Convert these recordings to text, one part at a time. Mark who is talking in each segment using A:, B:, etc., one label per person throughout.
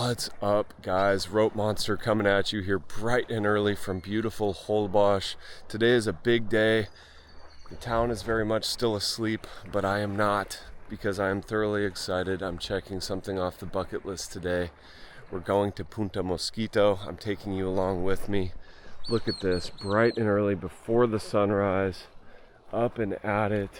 A: What's up, guys? Rope Monster coming at you here bright and early from beautiful Holbox. Today is a big day. The town is very much still asleep, but I am not, because I am thoroughly excited. I'm checking something off the bucket list today. We're going to Punta Mosquito. I'm taking you along with me. Look at this, bright and early before the sunrise, up and at it.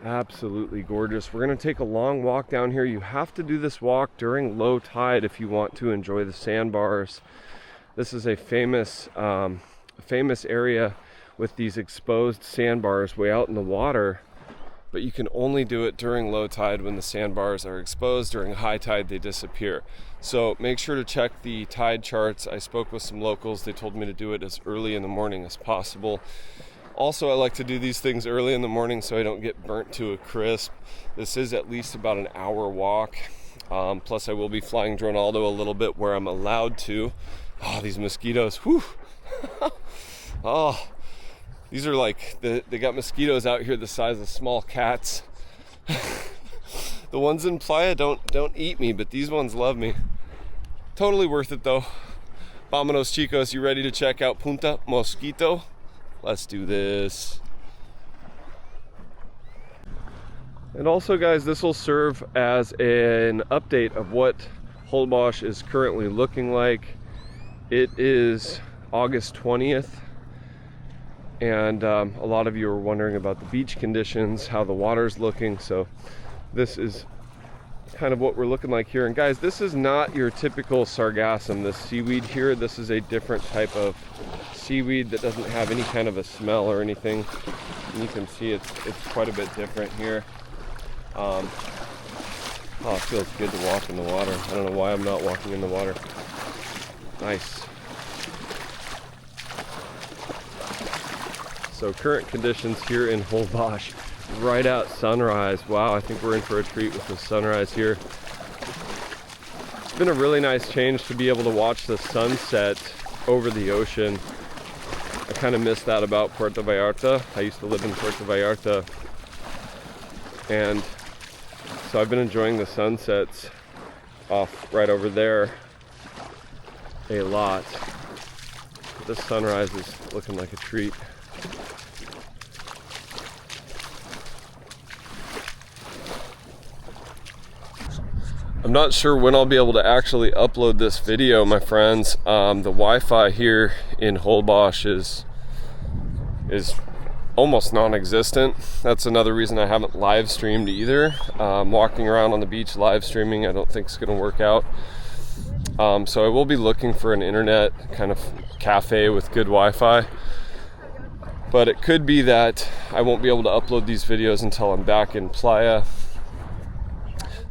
A: Absolutely gorgeous. We're going to take a long walk down here. You have to do this walk during low tide if you want to enjoy the sandbars. This is a famous area with these exposed sandbars way out in the water, but you can only do it during low tide when the sandbars are exposed. During high tide they disappear. So make sure to check the tide charts. I spoke with some locals. They told me to do it as early in the morning as possible. Also, I like to do these things early in the morning so I don't get burnt to a crisp. This is at least about an hour walk. Plus I will be flying Dronaldo a little bit where I'm allowed to. Oh, these mosquitoes, whew. Oh, these are like, they got mosquitoes out here the size of small cats. The ones in Playa don't eat me, but these ones love me. Totally worth it though. Vámonos chicos, you ready to check out Punta Mosquito? Let's do this. And also, guys, this will serve as an update of what Holbox is currently looking like. It is August 20th, and a lot of you are wondering about the beach conditions, how the water's looking. So this is kind of what we're looking like here. And guys, this is not your typical sargassum, this seaweed here. This is a different type of seaweed that doesn't have any kind of a smell or anything. And you can see it's quite a bit different here. Oh, it feels good to walk in the water. I don't know why I'm not walking in the water. Nice. So current conditions here in Holbox, right at sunrise. Wow, I think we're in for a treat with the sunrise here. It's been a really nice change to be able to watch the sunset over the ocean. I kind of miss that about Puerto Vallarta. I used to live in Puerto Vallarta, and so I've been enjoying the sunsets off right over there a lot. This sunrise is looking like a treat. I'm not sure when I'll be able to actually upload this video, my friends. The Wi-Fi here in Holbox is almost non-existent. That's another reason I haven't live streamed either. Walking around on the beach live streaming, I don't think it's going to work out. So I will be looking for an internet kind of cafe with good Wi-Fi. But it could be that I won't be able to upload these videos until I'm back in Playa.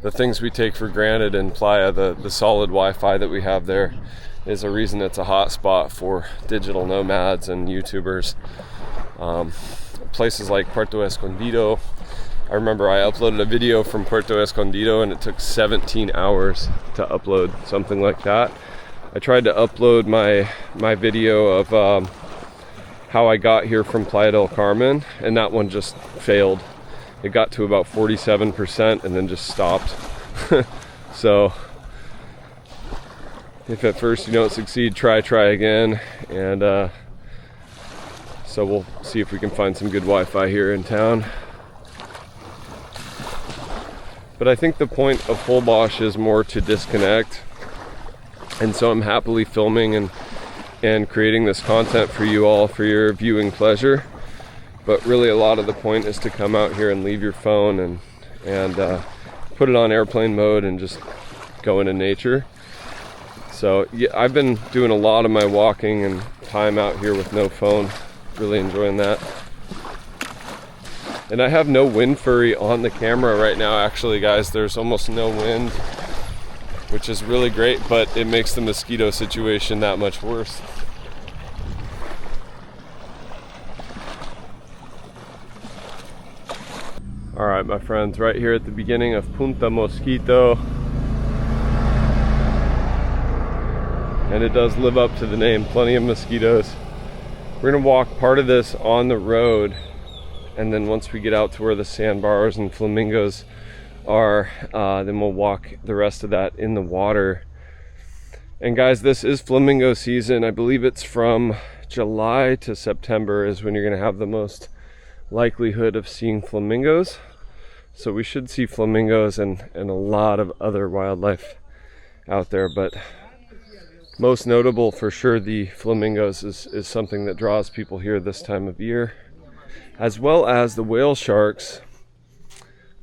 A: The things we take for granted in Playa, the solid Wi-Fi that we have there, is a reason it's a hot spot for digital nomads and YouTubers. Places like Puerto Escondido. I remember I uploaded a video from Puerto Escondido and it took 17 hours to upload something like that. I tried to upload my video of how I got here from Playa del Carmen, and that one just failed. It got to about 47% and then just stopped. So if at first you don't succeed, try again. And so we'll see if we can find some good Wi-Fi here in town. But I think the point of Holbox is more to disconnect. And so I'm happily filming and creating this content for you all for your viewing pleasure. But really a lot of the point is to come out here and leave your phone and put it on airplane mode and just go into nature. So yeah, I've been doing a lot of my walking and time out here with no phone. Really enjoying that. And I have no wind furry on the camera right now, actually, guys. There's almost no wind, which is really great, but it makes the mosquito situation that much worse. All right, my friends, right here at the beginning of Punta Mosquito. And it does live up to the name, plenty of mosquitoes. We're gonna walk part of this on the road, and then once we get out to where the sandbars and flamingos are, then we'll walk the rest of that in the water. And guys, this is flamingo season. I believe it's from July to September is when you're going to have the most likelihood of seeing flamingos. So we should see flamingos and a lot of other wildlife out there, but most notable for sure, the flamingos is something that draws people here this time of year, as well as the whale sharks.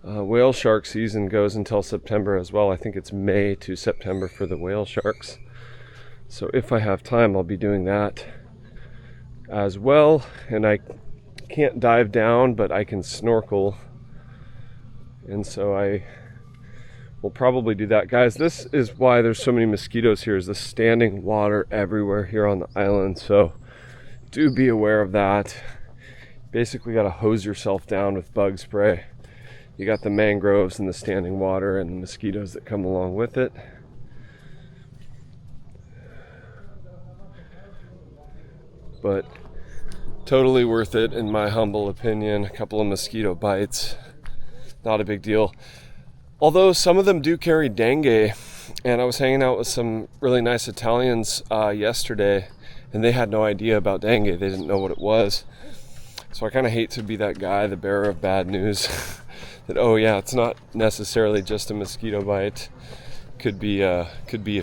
A: Whale shark season goes until September as well. I think it's May to September for the whale sharks. So if I have time, I'll be doing that as well. And I can't dive down, but I can snorkel. And so I will probably do that. Guys, this is why there's so many mosquitoes here, is the standing water everywhere here on the island. So do be aware of that. Basically got to hose yourself down with bug spray. You got the mangroves and the standing water and the mosquitoes that come along with it. But totally worth it in my humble opinion. A couple of mosquito bites, not a big deal. Although some of them do carry dengue, and I was hanging out with some really nice Italians yesterday, and they had no idea about dengue. They didn't know what it was. So I kind of hate to be that guy, the bearer of bad news. That, oh yeah, it's not necessarily just a mosquito bite. Could be a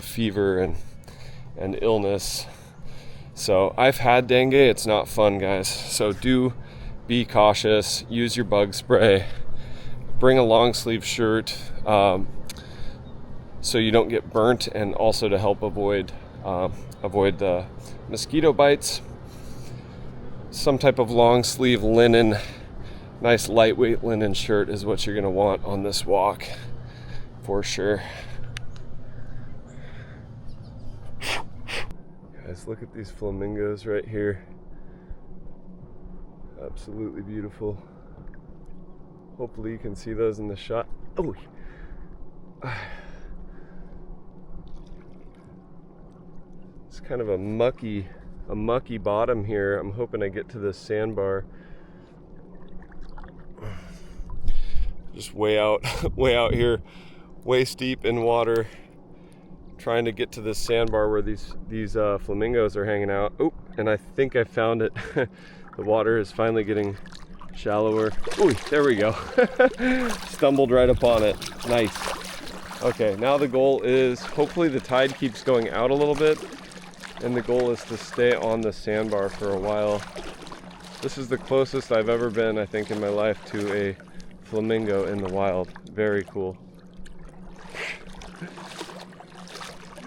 A: fever and illness. So I've had dengue. It's not fun, guys. So do be cautious. Use your bug spray. Bring a long sleeve shirt so you don't get burnt, and also to help avoid the mosquito bites. Some type of long sleeve linen, nice lightweight linen shirt is what you're going to want on this walk for sure. Guys, look at these flamingos right here. Absolutely beautiful. Hopefully you can see those in the shot. Oh, it's kind of a mucky bottom here. I'm hoping I get to this sandbar. Just way out here, waist deep in water, trying to get to this sandbar where these flamingos are hanging out. Oh, and I think I found it. The water is finally getting shallower. Ooh, there we go. Stumbled right upon it. Nice. Okay, now the goal is, hopefully the tide keeps going out a little bit, and the goal is to stay on the sandbar for a while. This is the closest I've ever been, I think, in my life to a flamingo in the wild. Very cool.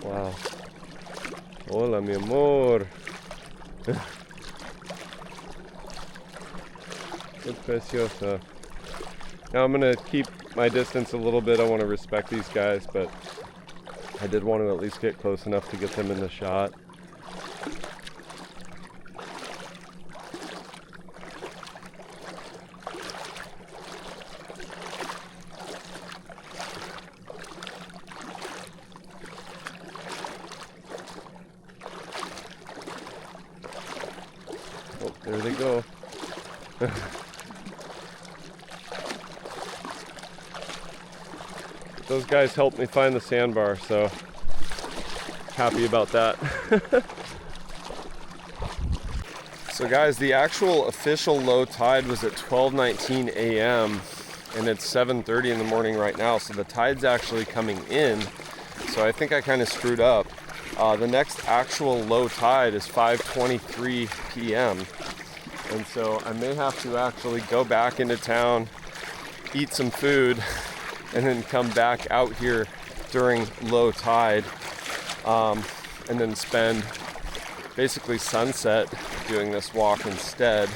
A: Wow. Hola, mi amor. Qué preciosa. Now I'm gonna keep my distance a little bit. I want to respect these guys, but I did want to at least get close enough to get them in the shot. Oh, there they go. Those guys helped me find the sandbar, so happy about that. So guys, the actual official low tide was at 12:19 a.m. and it's 7:30 in the morning right now, so the tide's actually coming in. So I think I kind of screwed up. The next actual low tide is 5:23 p.m. and so I may have to actually go back into town, eat some food, and then come back out here during low tide, and then spend basically sunset doing this walk instead.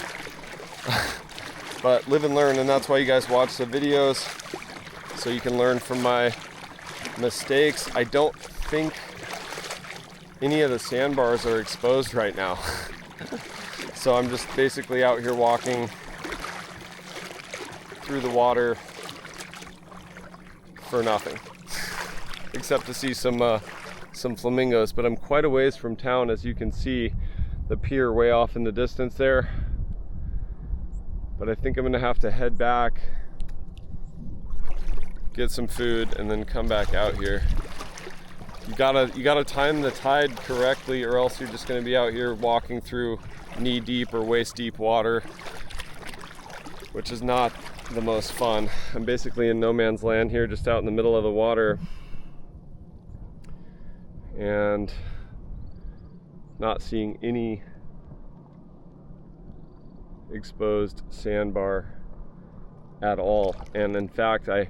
A: But live and learn, and that's why you guys watch the videos, so you can learn from my mistakes. I don't think any of the sandbars are exposed right now. So I'm just basically out here walking through the water for nothing, except to see some flamingos. But I'm quite a ways from town, as you can see the pier way off in the distance there. But I think I'm gonna have to head back get some food, and then come back out here. You gotta time the tide correctly, or else you're just gonna be out here walking through knee deep or waist deep water, which is not the most fun. I'm basically in no man's land here, just out in the middle of the water, and not seeing any exposed sandbar at all. And in fact, I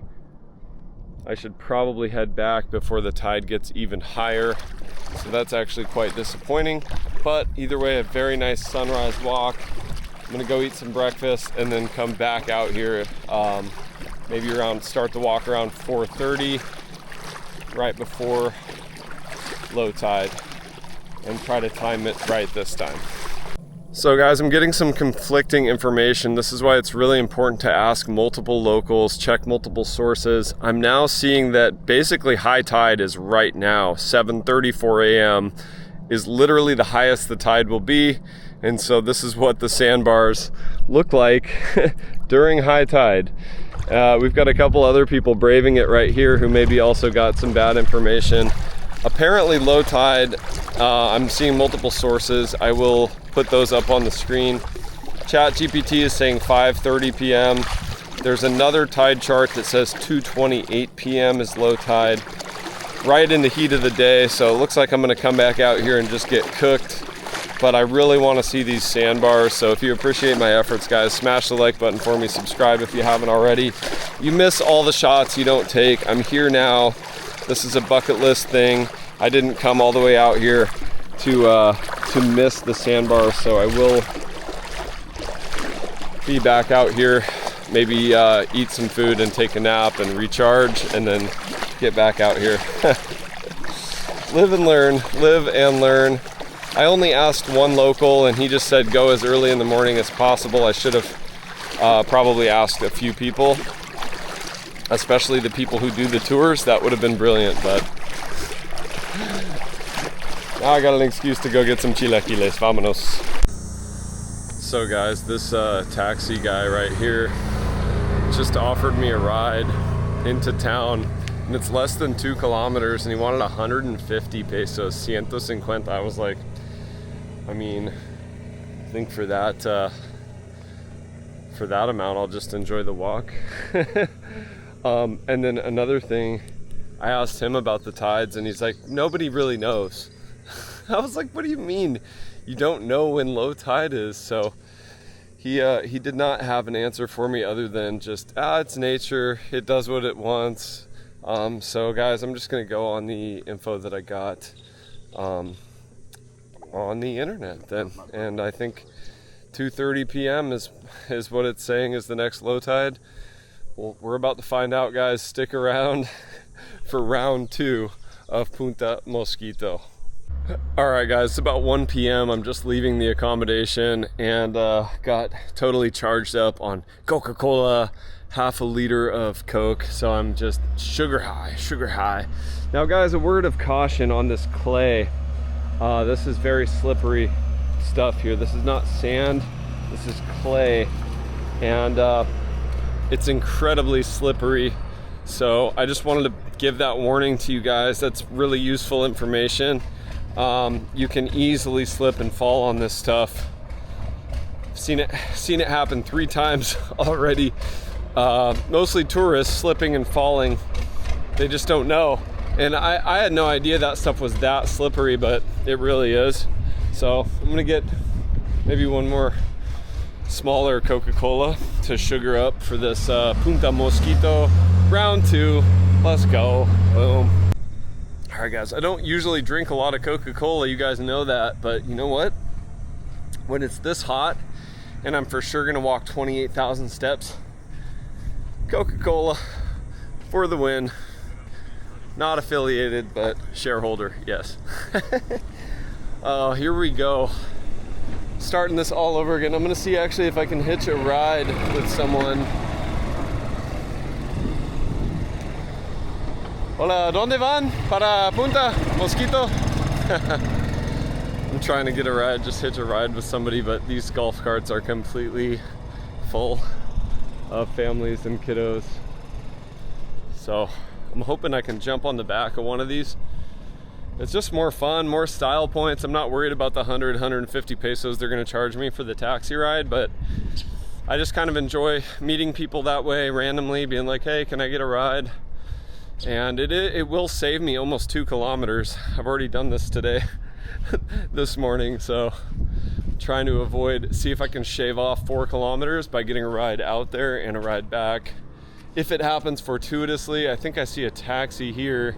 A: should probably head back before the tide gets even higher, so that's actually quite disappointing. But either way, a very nice sunrise walk. I'm gonna go eat some breakfast and then come back out here, maybe start the walk around 4:30, right before low tide, and try to time it right this time. So guys, I'm getting some conflicting information. This is why it's really important to ask multiple locals, check multiple sources. I'm now seeing that basically high tide is right now. 7:34 a.m. is literally the highest the tide will be. And so this is what the sandbars look like during high tide. We've got a couple other people braving it right here who maybe also got some bad information. Apparently low tide, I'm seeing multiple sources. I will put those up on the screen. ChatGPT is saying 5:30 p.m. There's another tide chart that says 2:28 p.m. is low tide, right in the heat of the day. So it looks like I'm gonna come back out here and just get cooked. But I really wanna see these sandbars. So if you appreciate my efforts, guys, smash the like button for me, subscribe if you haven't already. You miss all the shots you don't take. I'm here now. This is a bucket list thing. I didn't come all the way out here to miss the sandbar, so I will be back out here, maybe eat some food and take a nap and recharge, and then get back out here. Live and learn, live and learn. I only asked one local, and he just said go as early in the morning as possible. I should have probably asked a few people, especially the people who do the tours. That would have been brilliant, but now I got an excuse to go get some chilaquiles. Vámonos. So guys, this taxi guy right here just offered me a ride into town, and it's less than 2 kilometers, and he wanted 150 pesos, 150. I was like, I mean, I think for that amount, I'll just enjoy the walk. And then another thing, I asked him about the tides, and he's like, nobody really knows. I was like, what do you mean you don't know when low tide is? So he did not have an answer for me other than just, it's nature, it does what it wants. So guys, I'm just gonna go on the info that I got on the internet then, and I think 2:30 p.m. is what it's saying is the next low tide. Well, we're about to find out, guys. Stick around for round 2 of Punta Mosquito. All right, guys, it's about 1 p.m. I'm just leaving the accommodation and got totally charged up on Coca-Cola, half a liter of Coke. So I'm just sugar high. Now, guys, a word of caution on this clay. This is very slippery stuff here. This is not sand, this is clay. And it's incredibly slippery. So I just wanted to give that warning to you guys. That's really useful information. You can easily slip and fall on this stuff. Seen it happen 3 times already. Mostly tourists slipping and falling. They just don't know. And I had no idea that stuff was that slippery, but it really is. So I'm gonna get maybe one more smaller Coca-Cola to sugar up for this Punta Mosquito round 2. Let's go. Boom. All right, guys, I don't usually drink a lot of Coca-Cola, you guys know that, but you know what? When it's this hot and I'm for sure gonna walk 28,000 steps, Coca-Cola for the win. Not affiliated, but shareholder, yes. Here we go. Starting this all over again. I'm gonna see actually if I can hitch a ride with someone. Hola, ¿dónde van? Para Punta Mosquito? I'm trying to get a ride, just hitch a ride with somebody, but these golf carts are completely full of families and kiddos. So I'm hoping I can jump on the back of one of these. It's just more fun, more style points. I'm not worried about the 150 pesos they're gonna charge me for the taxi ride, but I just kind of enjoy meeting people that way randomly, being like, hey, can I get a ride? And it will save me almost 2 kilometers. I've already done this today, this morning, so I'm trying to see if I can shave off 4 kilometers by getting a ride out there and a ride back. If it happens fortuitously. I think I see a taxi here.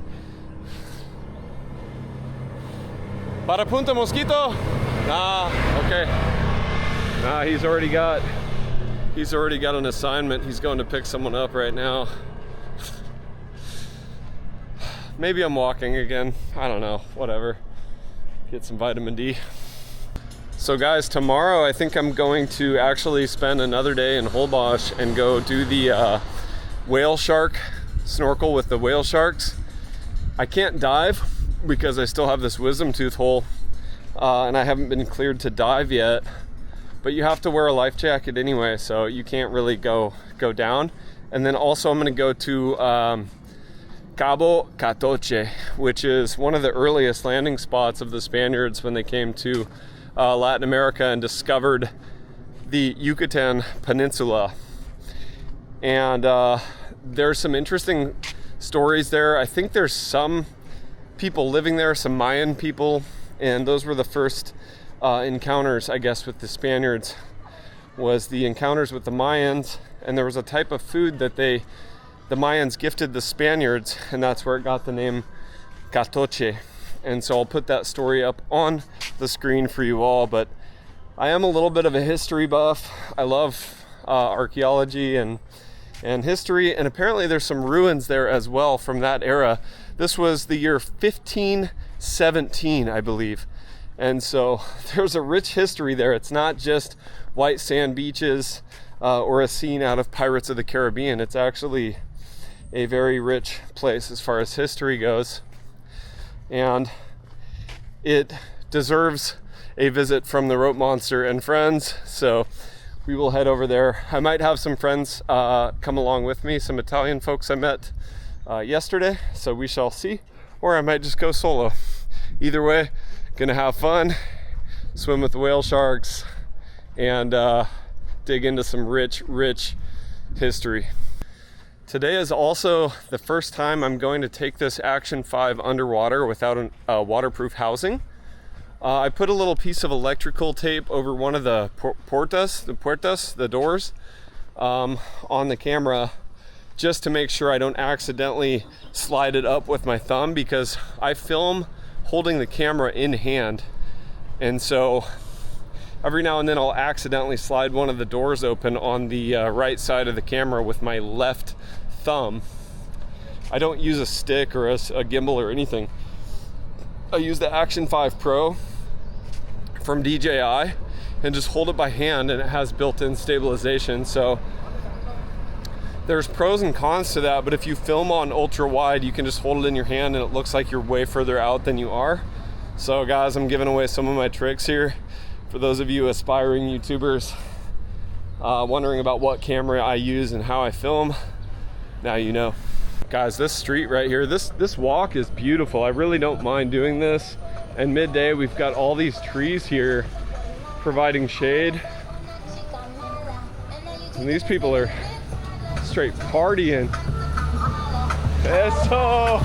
A: Para Punta Mosquito? Nah, okay. Nah, he's already got an assignment. He's going to pick someone up right now. Maybe I'm walking again. I don't know, whatever. Get some vitamin D. So guys, tomorrow I think I'm going to actually spend another day in Holbox and go do the whale shark snorkel with the whale sharks. I can't dive because I still have this wisdom tooth hole and I haven't been cleared to dive yet, but you have to wear a life jacket anyway, so you can't really go down. And then also I'm going to go to Cabo Catoche, which is one of the earliest landing spots of the Spaniards when they came to Latin America and discovered the Yucatan Peninsula. And there's some interesting stories there. I think there's some people living there, some Mayan people, and those were the first encounters, I guess, with the Spaniards, was the encounters with the Mayans. And there was a type of food that the Mayans gifted the Spaniards, and that's where it got the name Catoche. And so I'll put that story up on the screen for you all. But I am a little bit of a history buff. I love archaeology and history, and apparently there's some ruins there as well from that era. This was the year 1517, I believe. And so there's a rich history there. It's not just white sand beaches or a scene out of Pirates of the Caribbean. It's actually a very rich place as far as history goes. And it deserves a visit from the Rope Monster and friends. So we will head over there. I might have some friends come along with me, some Italian folks I met yesterday, so we shall see. Or I might just go solo. Either way, gonna have fun, swim with the whale sharks, and dig into some rich history. Today is also the first time I'm going to take this Action 5 underwater without a waterproof housing. I put a little piece of electrical tape over one of the the doors, on the camera, just to make sure I don't accidentally slide it up with my thumb, because I film holding the camera in hand. And so every now and then I'll accidentally slide one of the doors open on the right side of the camera with my left thumb. I don't use a stick or a gimbal or anything. I use the Action 5 Pro from DJI and just hold it by hand, and it has built-in stabilization. So there's pros and cons to that, but if you film on ultra wide, you can just hold it in your hand and it looks like you're way further out than you are. So guys, I'm giving away some of my tricks here for those of you aspiring YouTubers wondering about what camera I use and how I film. Now you know. Guys, this street right here, this walk is beautiful. I really don't mind doing this. And midday, we've got all these trees here providing shade. And these people are straight partying. Eso!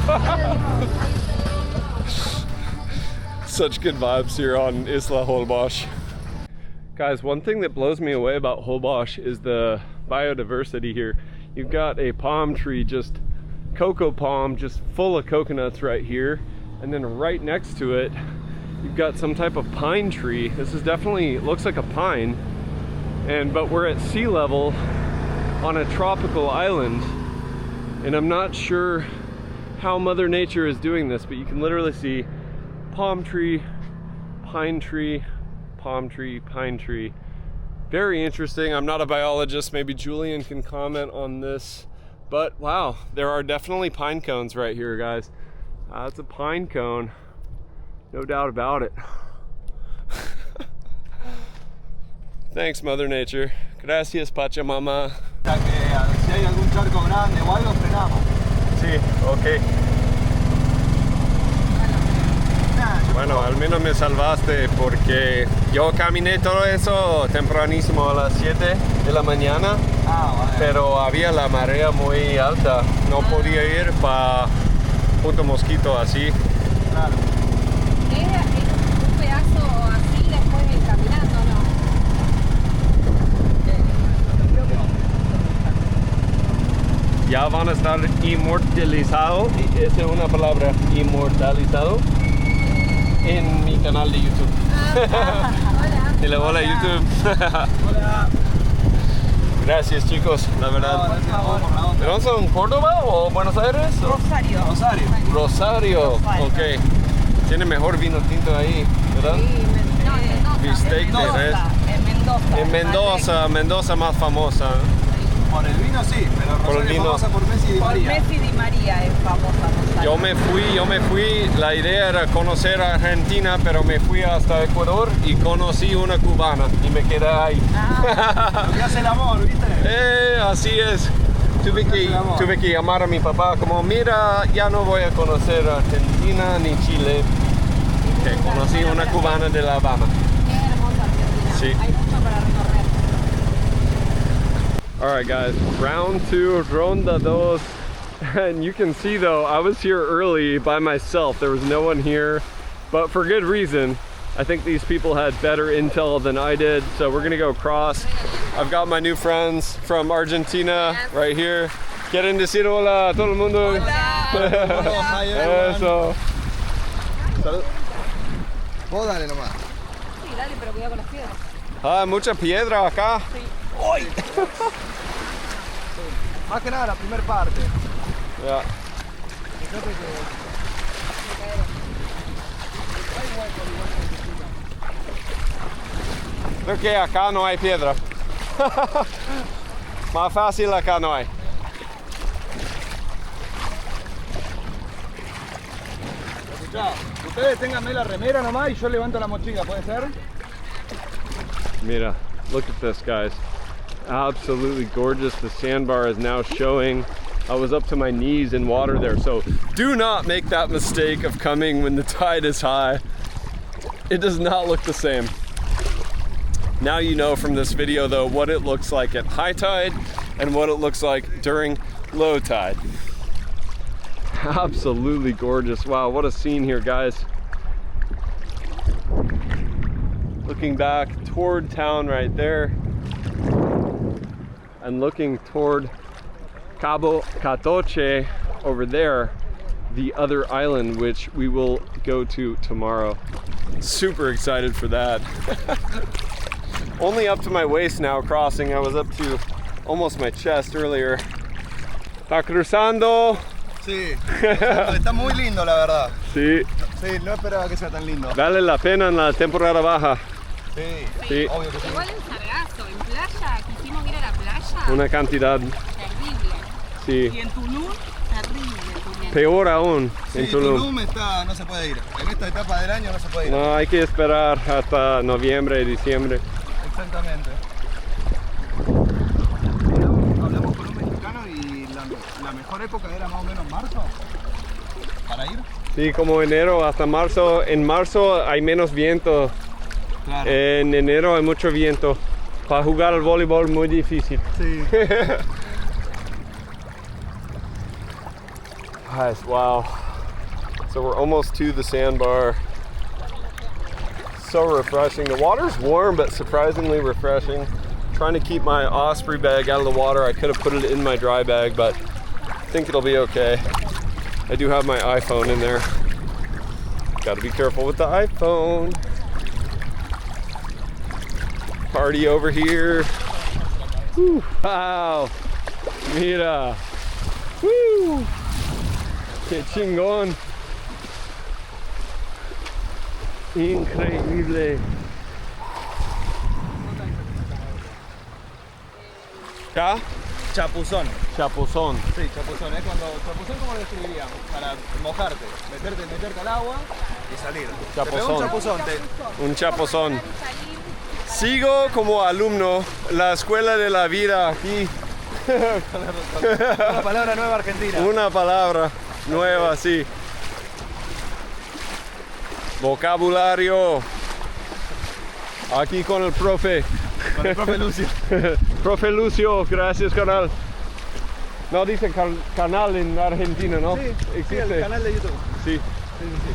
A: Such good vibes here on Isla Holbox. Guys, one thing that blows me away about Holbox is the biodiversity here. You've got a palm tree, just cocoa palm, just full of coconuts right here. And then right next to it, you've got some type of pine tree. This is definitely, looks like a pine. But we're at sea level on a tropical island. And I'm not sure how Mother Nature is doing this, but you can literally see palm tree, pine tree, palm tree, pine tree. Very interesting. I'm not a biologist. Maybe Julian can comment on this. But wow, there are definitely pine cones right here, guys. It's a pine cone, no doubt about it. Thanks, Mother Nature. Gracias, Pachamama.
B: Si hay algún charco grande o algo, frenamos.
A: Sí, ok. Bueno, al menos me salvaste porque yo caminé todo eso tempranísimo a las 7 de la mañana, pero había la marea muy alta. No podía ir para Punta Mosquito así.
B: Claro. ¿Era un pedazo así después de caminando, no?
A: Ya van a estar inmortalizados, esa es una palabra, inmortalizado, en mi canal de YouTube.
B: Hola.
A: Dile hola YouTube.
C: Hola.
A: Gracias chicos, la verdad. ¿Pero son en Córdoba o Buenos Aires?
B: Rosario.
A: Rosario, ok. Tiene mejor vino tinto ahí, ¿verdad?
B: Sí, Mendoza.
A: Bistec de res.
B: En Mendoza.
A: En Mendoza más famosa.
C: Por el vino sí, pero
A: Por el
C: Rosario es
A: vino.
C: famosa por Messi y Di
B: Por
C: María.
B: Messi Di María es famosa Rosario.
A: Yo me fui, la idea era conocer Argentina, pero me fui hasta Ecuador y conocí una cubana y me quedé ahí.
C: Lo que hace el amor, ¿viste?
A: Así es. Tuve que llamar a mi papá como, mira, ya no voy a conocer Argentina ni Chile. Que conocí una cubana de La Habana.
B: Qué hermosa Argentina.
A: Sí.
B: Hay mucho para recorrer.
A: All right, guys, round 2, ronda 2. And you can see though, I was here early by myself. There was no one here, but for good reason. I think these people had better intel than I did, so we're gonna go across. I've got my new friends from Argentina right here. ¿Quieren decir hola a todo el mundo? Eso.
C: Salud. Vos dale nomás.
B: Sí, dale, pero cuidado con las piedras.
A: Ah, mucha piedra acá.
C: ¡Uy! Más que nada la primera parte.
A: Yeah.
C: Fíjate que...
A: Creo que acá no hay piedra. Más fácil acá no hay.
C: Escuchá, ustedes ténganme la remera nomás y yo levanto la mochila, ¿puede ser?
A: Mira, look at this, guys. Absolutely gorgeous. The sandbar is now showing. I was up to my knees in water there, so do not make that mistake of coming when the tide is high. It does not look the same. Now you know from this video though what it looks like at high tide and what it looks like during low tide. Absolutely gorgeous. Wow, what a scene here, guys. Looking back toward town right there and looking toward Cabo Catoche over there, the other island which we will go to tomorrow. Super excited for that. Only up to my waist now crossing. I was up to almost my chest earlier. ¿Está cruzando?
C: Sí, está muy lindo la verdad.
A: Sí,
C: Sí, no esperaba que sea tan lindo.
A: vale la pena en la temporada baja.
C: Sí,
A: Sí.
C: obvio que sí.
B: Igual en Sargazo, en playa, quisimos ir a la playa.
A: Una cantidad,
B: Terrible.
A: sí.
B: Y en Tulum, terrible. Tulum.
A: Peor aún
C: Sí,
A: en Tulum.
C: Tulum está, no se puede ir. En esta etapa del año no se puede ir.
A: No, hay que esperar hasta noviembre, diciembre.
C: Exactamente. Hablamos con un mexicano y la mejor época era más o menos marzo para ir.
A: Sí, como enero hasta marzo. En marzo hay menos viento.
C: Claro.
A: En enero hay mucho viento. Para jugar al voleibol muy difícil.
C: Sí.
A: Guys, wow. So we're almost to the sandbar. So refreshing. The water's warm, but surprisingly refreshing. Trying to keep my Osprey bag out of the water. I could have put it in my dry bag, but I think it'll be okay. I do have my iPhone in there. Gotta be careful with the iPhone. Party over here. Woo. Wow. Mira. Woo. Qué chingón. Increíble. ¿Ya?
C: Chapuzón.
A: Chapuzón.
C: Sí, chapuzón. Es cuando. Chapuzón, ¿cómo lo describiríamos? Para mojarte. Meterte al agua y salir. Te pegó un chapuzón.
A: Un chapuzón. Sigo como alumno la escuela de la vida aquí.
C: Una palabra nueva argentina.
A: Una palabra nueva, sí. Vocabulario. Aquí con el profe.
C: Con el profe Lucio.
A: Profe Lucio, gracias canal. No dice canal en Argentina, ¿no?
C: Sí,
A: existe.
C: Sí, el canal de YouTube.
A: Sí.
C: Sí, sí, sí.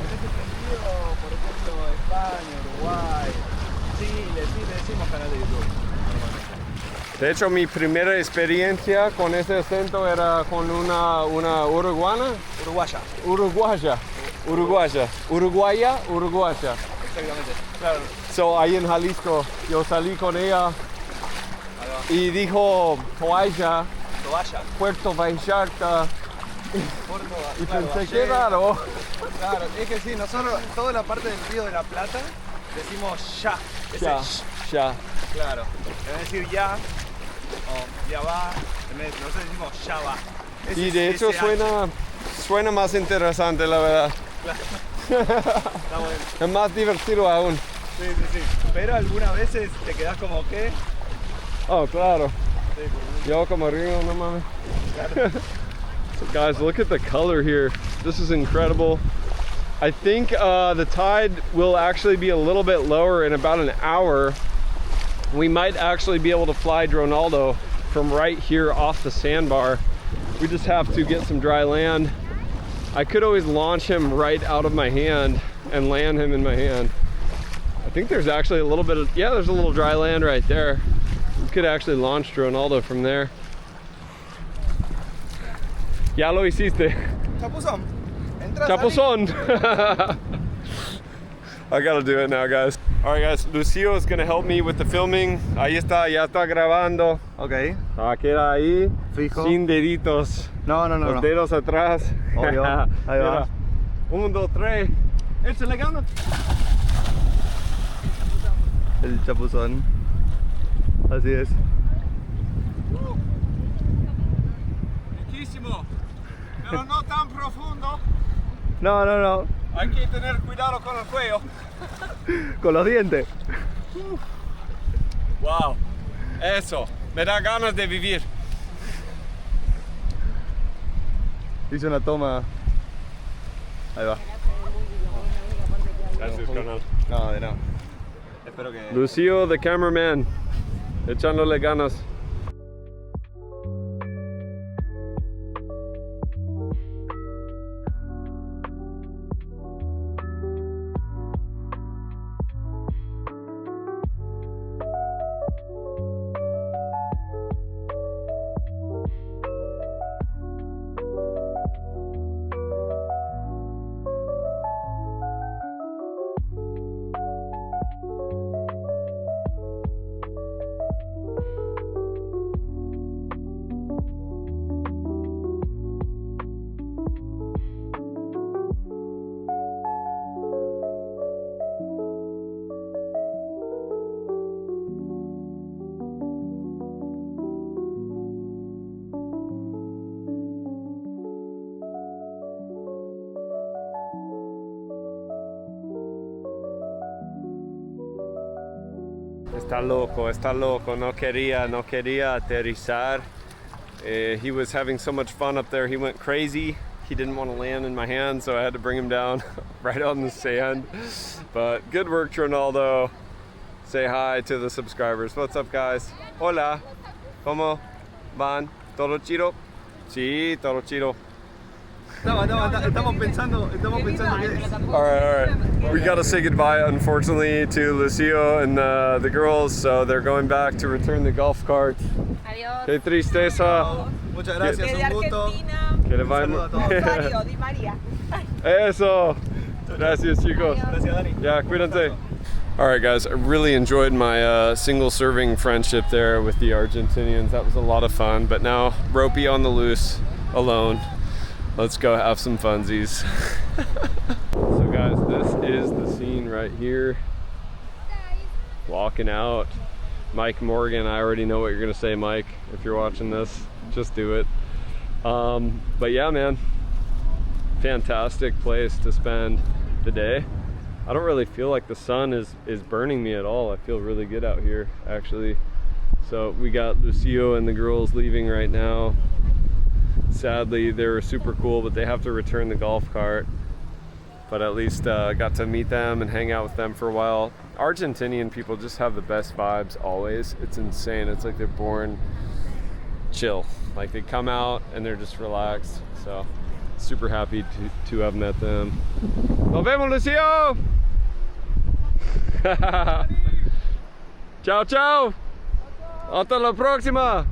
C: En ese sentido, por ejemplo, España, Uruguay, Chile, sí le decimos canal de YouTube.
A: De hecho, mi primera experiencia con ese acento era con una uruguaya.
C: Exactamente. Claro.
A: So, ahí en Jalisco, yo salí con ella y dijo toalla, Puerto Vallarta. Y pensé, qué raro.
C: Claro, es que sí, nosotros toda la parte del Río de la Plata decimos ya.
A: Ya.
C: Claro. En vez de decir ya, o ya va, nosotros decimos ya va.
A: Y de hecho suena más interesante, la verdad.
C: Claro. Está bueno.
A: Es más divertido aún.
C: Sí. Pero algunas veces te quedas como que.
A: Oh, claro.
C: Sí,
A: Yo como río, no mames.
C: claro.
A: So guys, look at the color here. This is incredible. I think the tide will actually be a little bit lower in about an hour. We might actually be able to fly Dronaldo from right here off the sandbar. We just have to get some dry land. I could always launch him right out of my hand and land him in my hand. I think there's actually a little bit of, yeah, there's a little dry land right there. We could actually launch Dronaldo from there. Ya lo hiciste.
C: Chapuzón. Entras,
A: Chapuzón. I gotta do it now, guys. All right, guys, Lucio is gonna help me with the filming. Ahí está, ya está grabando.
C: Ok.
A: Queda ahí,
C: Fijo.
A: sin deditos.
C: No.
A: Los dedos atrás.
C: Obvio. Ahí va.
A: 1, 2, 3. Échale ganas.
C: El chapuzón. Así es.
A: Riquísimo, pero no tan profundo.
C: No.
A: Hay que tener cuidado con el cuello.
C: Con los dientes.
A: Wow, eso, me da ganas de vivir.
C: Hice una toma. Ahí va.
A: Gracias, canal.
C: No, de nada. Espero que.
A: Lucio, the cameraman, echándole ganas. Está loco, no quería aterrizar. He was having so much fun up there, he went crazy. He didn't want to land in my hand, so I had to bring him down right on the sand. But good work, Dronaldo. Say hi to the subscribers. What's up, guys? Hola. ¿Cómo van? ¿Todo chido? Sí, todo chido.
C: Estamos pensando que.
A: All right. We gotta say goodbye, unfortunately, to Lucio and the girls. So they're going back to return the golf cart.
B: Adiós.
A: Qué tristeza.
C: Muchas gracias,
B: Desde
C: un gusto.
B: Argentina.
A: Que le
C: Un
A: vaya
C: saludo a todos.
B: Rosario, Di María.
A: Eso. Gracias, chicos.
C: Gracias, Dani.
A: Yeah, cuídense. All right, guys, I really enjoyed my single serving friendship there with the Argentinians. That was a lot of fun. But now, ropey on the loose, alone. Let's go have some funsies. So guys, this is the scene right here. Walking out. Mike Morgan, I already know what you're gonna say, Mike. If you're watching this, just do it. But yeah, man, fantastic place to spend the day. I don't really feel like the sun is burning me at all. I feel really good out here, actually. So we got Lucio and the girls leaving right now. Sadly, they were super cool, but they have to return the golf cart. But at least got to meet them and hang out with them for a while. Argentinian people just have the best vibes always. It's insane. It's like they're born chill. Like they come out and they're just relaxed. So super happy to have met them. Nos vemos, Lucio! Ciao, ciao! Hasta la próxima!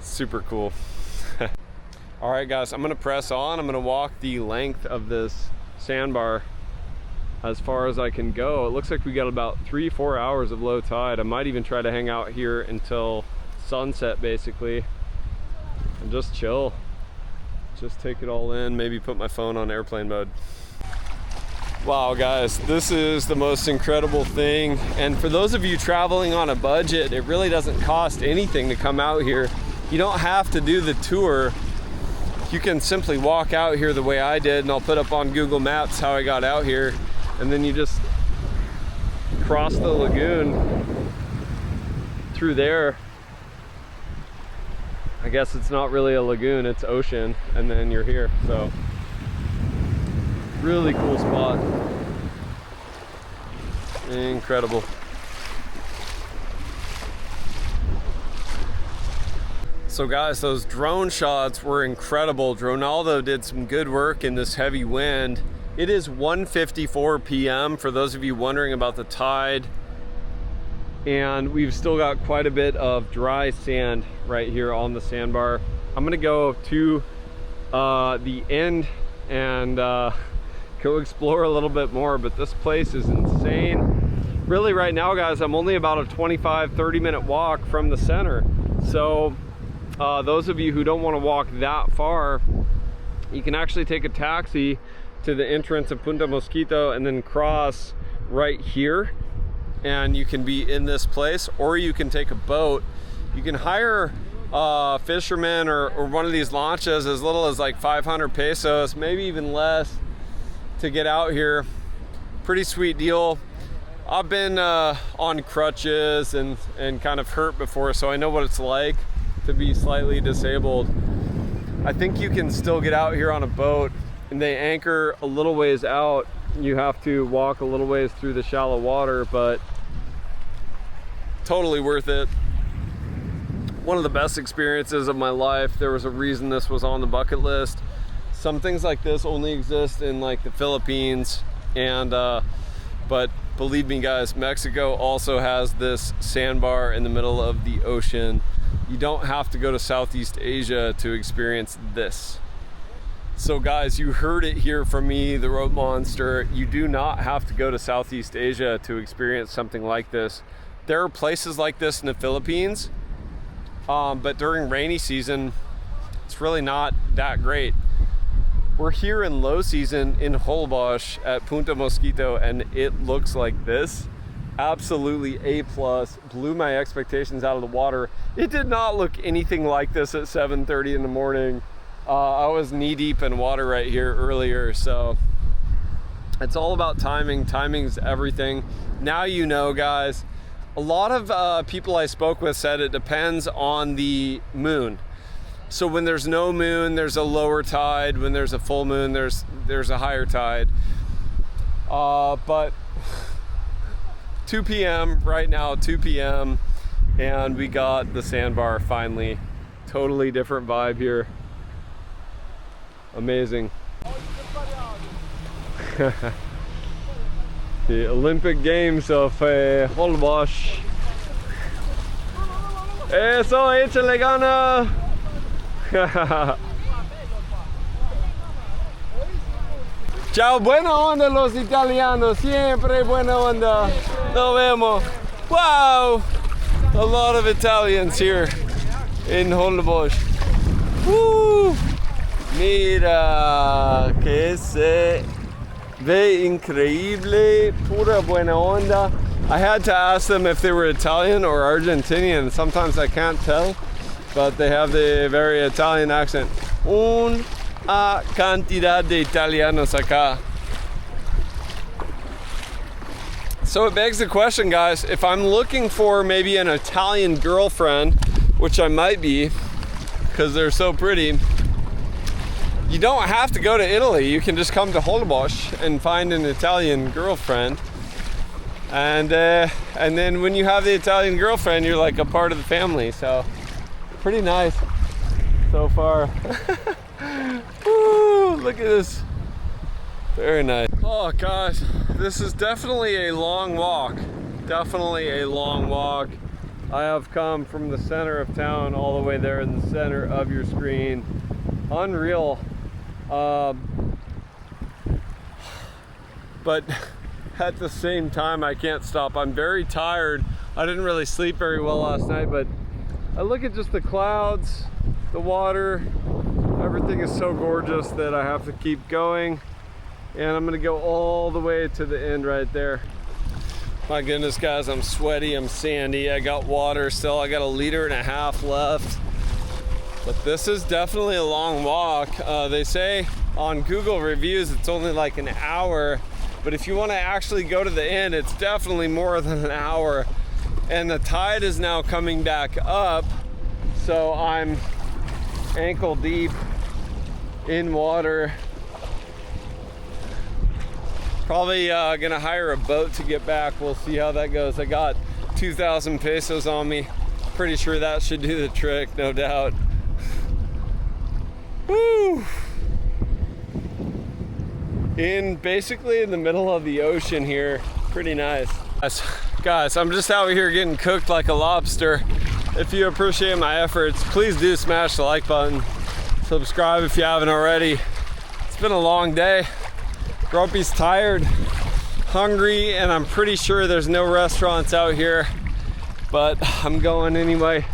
A: Super cool. All right, guys, I'm gonna press on. I'm gonna walk the length of this sandbar as far as I can go. It looks like we got about 3-4 hours of low tide. I might even try to hang out here until sunset, basically, and just chill. Just take it all in, maybe put my phone on airplane mode. Wow, guys, this is the most incredible thing. And for those of you traveling on a budget, it really doesn't cost anything to come out here. You don't have to do the tour. You can simply walk out here the way I did, and I'll put up on Google Maps how I got out here. And then you just cross the lagoon through there. I guess it's not really a lagoon, it's ocean, and then you're here. So really cool spot. Incredible. So guys, those drone shots were incredible. Dronaldo did some good work in this heavy wind. It is 1:54 p.m. for those of you wondering about the tide. And we've still got quite a bit of dry sand right here on the sandbar. I'm gonna go to the end and go explore a little bit more, but this place is insane. Really right now, guys, I'm only about a 25-30 minute walk from the center. So those of you who don't want to walk that far, you can actually take a taxi to the entrance of Punta Mosquito and then cross right here, and you can be in this place, or you can take a boat. You can hire fishermen or one of these lanchas as little as like 500 pesos, maybe even less, to get out here. Pretty sweet deal. I've been on crutches and kind of hurt before, so I know what it's like to be slightly disabled. I think you can still get out here on a boat, and they anchor a little ways out. You have to walk a little ways through the shallow water, but totally worth it. One of the best experiences of my life. There was a reason this was on the bucket list. Some things like this only exist in like the Philippines, and but believe me guys, Mexico also has this sandbar in the middle of the ocean. You don't have to go to Southeast Asia to experience this. So guys, you heard it here from me, the Rope Monster. You do not have to go to Southeast Asia to experience something like this. There are places like this in the Philippines, but during rainy season, it's really not that great. We're here in low season in Holbox at Punta Mosquito, and it looks like this. Absolutely A+, blew my expectations out of the water. It did not look anything like this at 7:30 in the morning. I was knee deep in water right here earlier, so it's all about timing. Timing's everything. Now you know, guys. A lot of people I spoke with said it depends on the moon. So when there's no moon, there's a lower tide. When there's a full moon, there's a higher tide. But 2 p.m. right now, 2 p.m. and we got the sandbar finally. Totally different vibe here. Amazing. The Olympic Games of Holbox. Eso, échale gana. Ciao, buena onda los italianos, siempre buena onda. Nos vemos. Wow, a lot of Italians here in Holbox. Woo! Mira, que se ve increíble, pura buena onda. I had to ask them if they were Italian or Argentinian. Sometimes I can't tell, but they have the very Italian accent. Una cantidad de italianos acá. So it begs the question, guys, if I'm looking for maybe an Italian girlfriend, which I might be, because they're so pretty, you don't have to go to Italy. You can just come to Holbox and find an Italian girlfriend. And then when you have the Italian girlfriend, you're like a part of the family. So pretty nice so far. Woo, look at this. Very nice. Oh gosh, this is definitely a long walk. Definitely a long walk. I have come from the center of town all the way there in the center of your screen. Unreal. But at the same time, I can't stop. I'm very tired. I didn't really sleep very well last night, but I look at just the clouds, the water, everything is so gorgeous that I have to keep going. And I'm gonna go all the way to the end right there. My goodness, guys, I'm sweaty, I'm sandy. I got water still. I got 1.5 liters left. But this is definitely a long walk. They say on Google reviews it's only like an hour, but if you want to actually go to the end, it's definitely more than an hour. And the tide is now coming back up, so I'm ankle deep in water. Probably gonna hire a boat to get back. We'll see how that goes. I got 2,000 pesos on me. Pretty sure that should do the trick, no doubt. Woo! Basically in the middle of the ocean here. Pretty nice. Guys, I'm just out here getting cooked like a lobster. If you appreciate my efforts, please do smash the like button. Subscribe if you haven't already. It's been a long day. Grumpy's tired, hungry, and I'm pretty sure there's no restaurants out here, but I'm going anyway,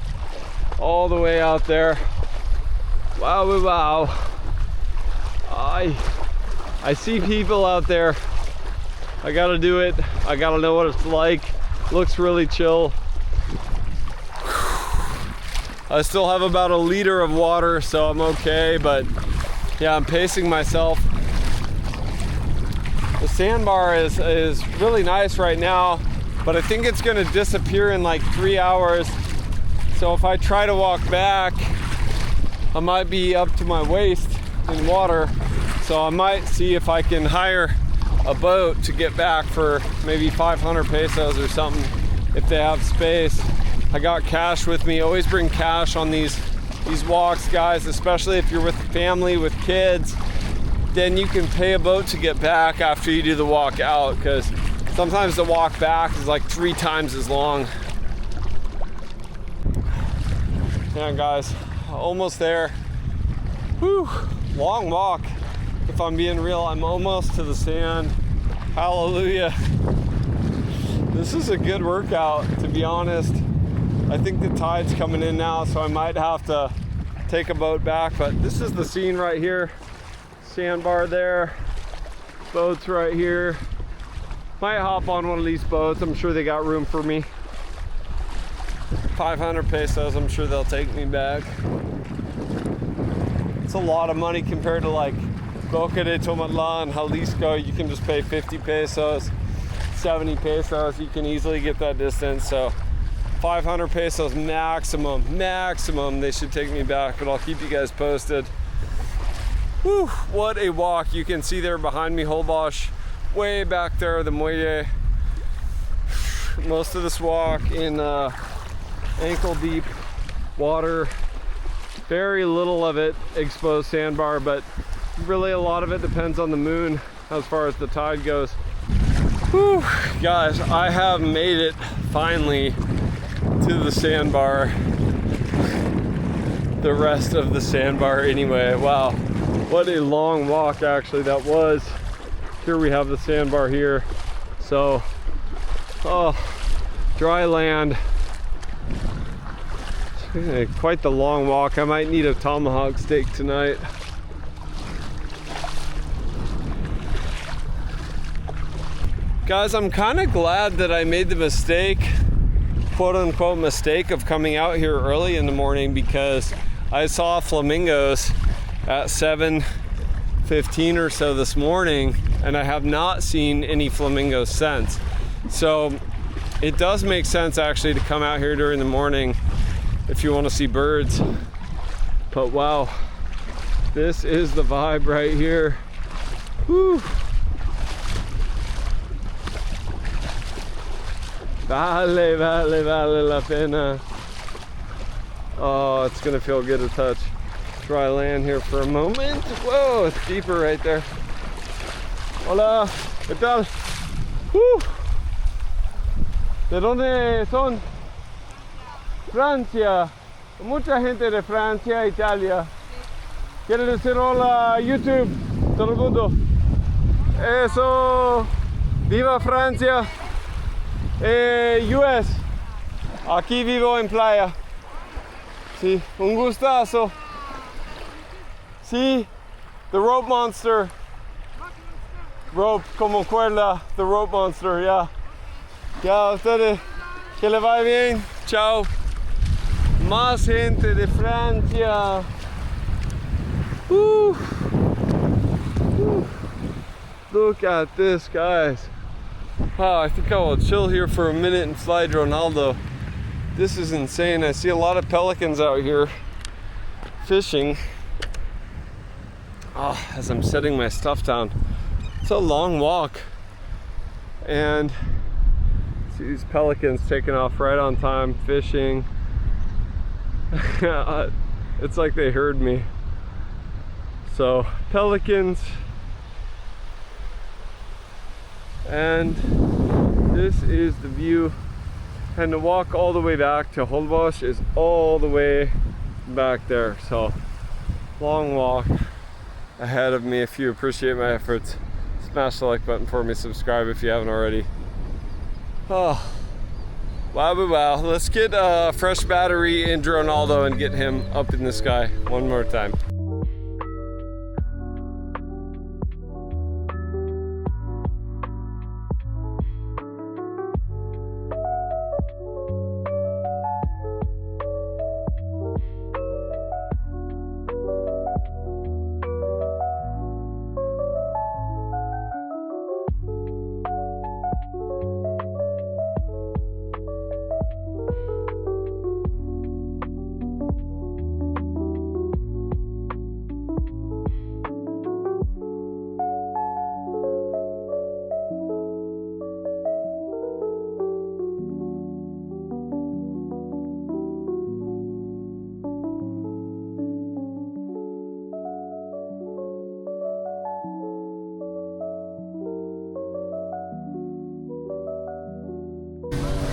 A: all the way out there. Wow, wow. I see people out there. I gotta do it. I gotta know what it's like. Looks really chill. I still have about 1 liter of water, so I'm okay, but yeah, I'm pacing myself. The sandbar is really nice right now, but I think it's gonna disappear in like 3 hours. So if I try to walk back, I might be up to my waist in water. So I might see if I can hire a boat to get back for maybe 500 pesos or something, if they have space. I got cash with me. Always bring cash on these walks, guys, especially if you're with family, with kids. Then you can pay a boat to get back after you do the walk out, because sometimes the walk back is like 3 times as long. Yeah, guys, almost there. Whew, long walk. If I'm being real, I'm almost to the sand. Hallelujah. This is a good workout, to be honest. I think the tide's coming in now, so I might have to take a boat back, but this is the scene right here. Sandbar there, boats right here. Might hop on one of these boats. I'm sure they got room for me. 500 pesos, I'm sure they'll take me back. It's a lot of money compared to like Boca de Tomatlan, Jalisco. You can just pay 50 pesos, 70 pesos. You can easily get that distance. So 500 pesos maximum they should take me back, but I'll keep you guys posted. Whew, what a walk. You can see there behind me Holbox, way back there, the muelle. Most of this walk in ankle deep water. Very little of it exposed sandbar, but really a lot of it depends on the moon as far as the tide goes. Whew, guys, I have made it finally to the sandbar. The rest of the sandbar anyway. Wow, what a long walk actually that was. Here we have the sandbar here. So, oh, dry land. Quite the long walk. I might need a tomahawk steak tonight. Guys, I'm kind of glad that I made the mistake, quote unquote mistake, of coming out here early in the morning, because I saw flamingos at 7:15 or so this morning, and I have not seen any flamingos since. So it does make sense actually to come out here during the morning if you want to see birds. But wow, this is the vibe right here. Woo. Vale la pena. Oh, it's gonna feel good to touch dry land here for a moment. Whoa, it's deeper right there. Hola, ¿qué tal? ¿De dónde son? Francia. Mucha gente de Francia, Italia. ¿Quiere decir hola YouTube? Todo el mundo. Eso. Viva Francia. US. Aquí vivo en Playa. Sí, un gustazo. Sí, the rope monster. Rope como cuerda, the rope monster, ya. Ya, ustedes, que le vaya bien. Chao. Más gente de Francia. Look at this, guys. Wow, I think I will chill here for a minute and fly Dronaldo. This is insane. I see a lot of pelicans out here fishing. Oh, as I'm setting my stuff down. It's a long walk. And see these pelicans taking off right on time, fishing. It's like they heard me. So, pelicans. And this is the view. And the walk all the way back to Holbox is all the way back there. So, long walk ahead of me. If you appreciate my efforts, smash the like button for me, subscribe if you haven't already. Oh, wow. Let's get a fresh battery in Dronaldo and get him up in the sky one more time.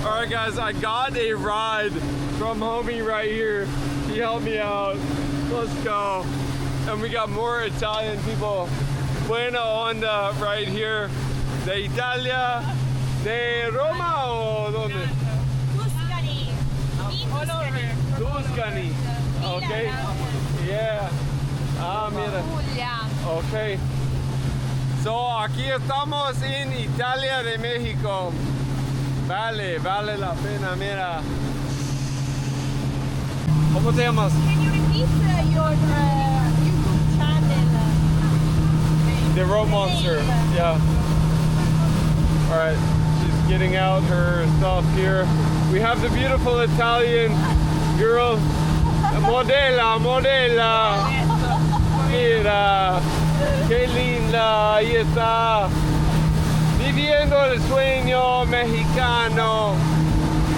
A: Alright guys, I got a ride from homie right here. He helped me out. Let's go. And we got more Italian people. Buena onda right here. De Italia, de Roma o donde? Tuscany. Okay. Yeah. Ah, mira. Okay. So, aquí estamos en Italia de México. Vale la pena, mira. ¿Cómo te llamas?
B: Can you repeat your YouTube channel?
A: The Rope Monster. Yeah. Alright, she's getting out her stuff here. We have the beautiful Italian girl. Modela. Mira. Qué linda. Ahí está. Viviendo el sueño mexicano.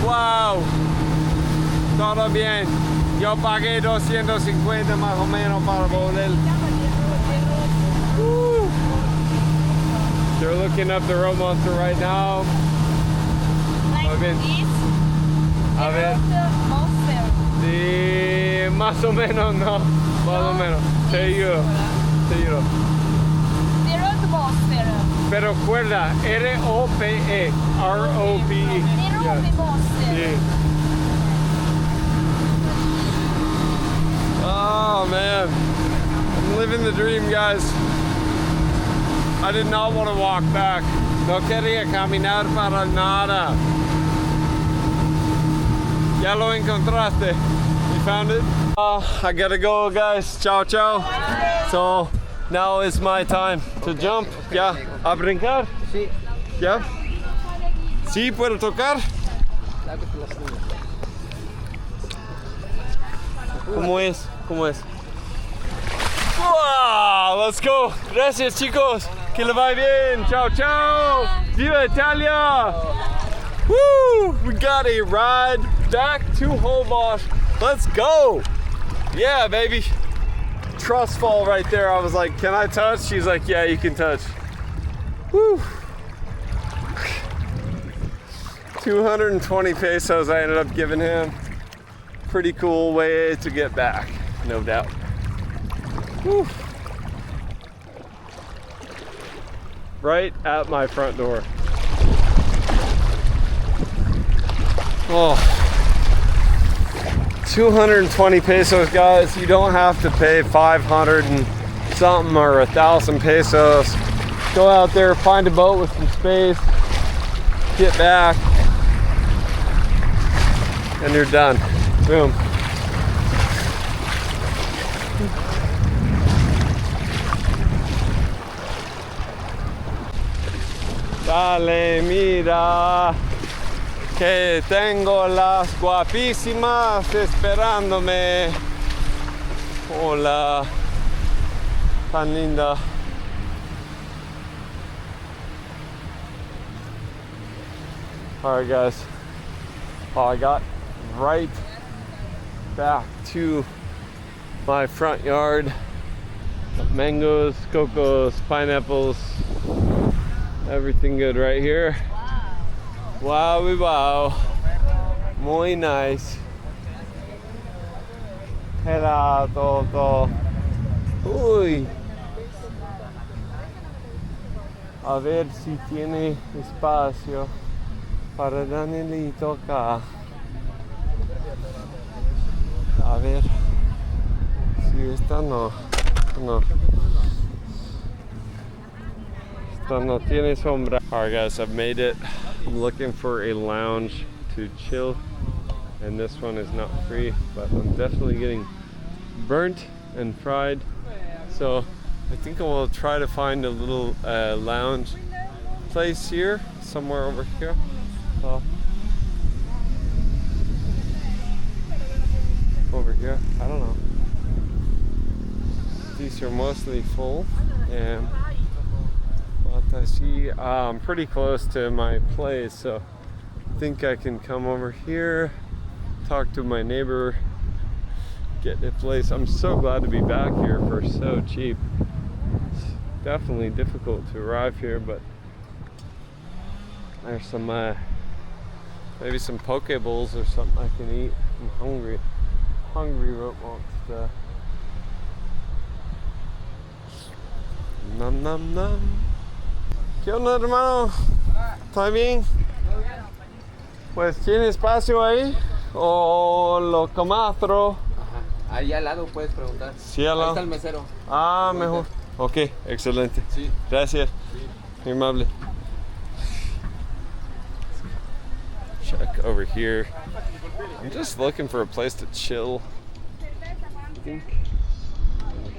A: Wow. Todo bien. Yo pagué 250 más o menos para volver. They're looking up the rope monster right now.
B: Like this?
A: A ver. Sí, más o menos, no. Más o menos. Te ayudo.
B: The road monster.
A: Pero cuerda, R-O-P-E. R-O-P-E.
B: The road monster.
A: Sí. Oh man, I'm living the dream, guys. I did not want to walk back. No quería caminar para nada. Ya lo encontraste. You found it? I gotta go, guys. Ciao. So now is my time to jump. Yeah, a brincar.
C: Sí.
A: Yeah. Sí, puedo tocar. ¿Cómo es? ¿Cómo es? ¡Wow! Let's go. Gracias, chicos. Que le vaya bien. Chao, chao. Viva Italia. Woo! We got a ride back to Holbox. Let's go. Yeah, baby. Trust fall right there. I was like, can I touch? She's like, yeah, you can touch. Woo. 220 pesos I ended up giving him. Pretty cool way to get back, no doubt. Woo. Right at my front door. Oh, 220 pesos, guys. You don't have to pay 500 and something or 1,000 pesos. Go out there, find a boat with some space, get back, and you're done. Boom. Dale, mira, que tengo las guapísimas esperándome. Hola, tan linda. All right, guys. Well, I got right back to my front yard. Mangoes, cocos, pineapples. Everything good right here. Wow, wow. Muy nice. Hello, Toto. Uy. A ver si tiene espacio para Danielito acá. A ver. Si esta no. No. No tiene sombra. Alright guys, I've made it. I'm looking for a lounge to chill, and this one is not free, but I'm definitely getting burnt and fried, so I think I will try to find a little lounge place here, somewhere over here. So, over here, I don't know. These are mostly full, and I'm pretty close to my place, so I think I can come over here, talk to my neighbor, get a place. I'm so glad to be back here for so cheap. It's definitely difficult to arrive here, but there's some maybe some poke bowls or something I can eat. I'm hungry. Hungry wants Nom nom nom. ¿Qué onda, hermano? ¿Está bien? Pues, ¿tiene espacio ahí? ¿O lo camastro?
D: Ajá. Ahí al lado puedes preguntar.
A: Sí, al lado.
D: Ahí está el mesero.
A: Ah, mejor. Ok, excelente.
D: Sí.
A: Gracias.
D: Sí.
A: Muy amable. Check over here. I'm just looking for a place to chill. I think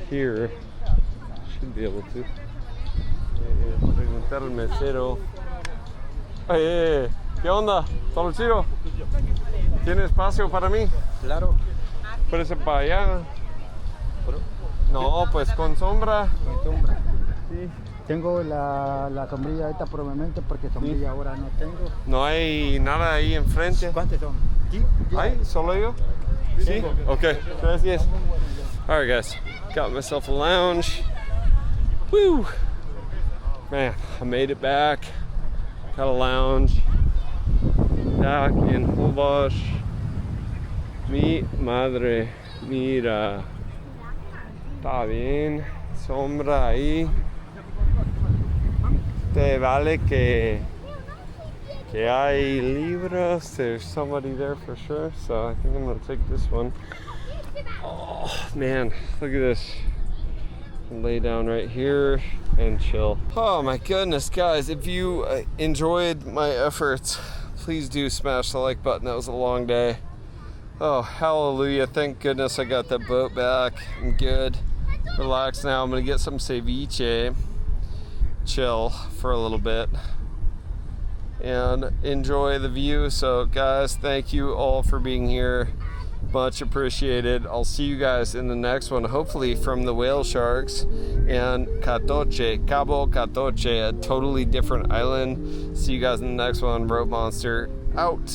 A: here should be able to. Preguntar al mesero. Oye, ¿qué onda? ¿Todo chido? ¿Tiene espacio para mí?
D: Claro.
A: Puede ser para allá. No, pues con sombra.
D: Con sombra.
A: Sí.
E: Tengo la sombrilla esta por el momento porque sombrilla ahora no tengo.
A: No hay nada ahí enfrente.
E: ¿Cuántos son?
A: ¿Hay? ¿Solo yo? Sí. Okay. Gracias. All right, guys. Got myself a lounge. Woo! Man, I made it back. Got a lounge back in Holbox. Mi madre, mira. Está bien. Sombra ahí. Te vale que hay libros. There's somebody there for sure. So I think I'm gonna take this one. Oh man, look at this. Lay down right here and chill. Oh my goodness, guys, if you enjoyed my efforts, please do smash the like button. That was a long day. Oh, hallelujah. Thank goodness I got that boat back. I'm good. Relax now. I'm gonna get some ceviche. Chill for a little bit. and enjoy the view. So guys, thank you all for being here. Much appreciated. I'll see you guys in the next one, hopefully from the whale sharks and Catoche, Cabo Catoche, a totally different island. See you guys in the next one. Rope Monster out.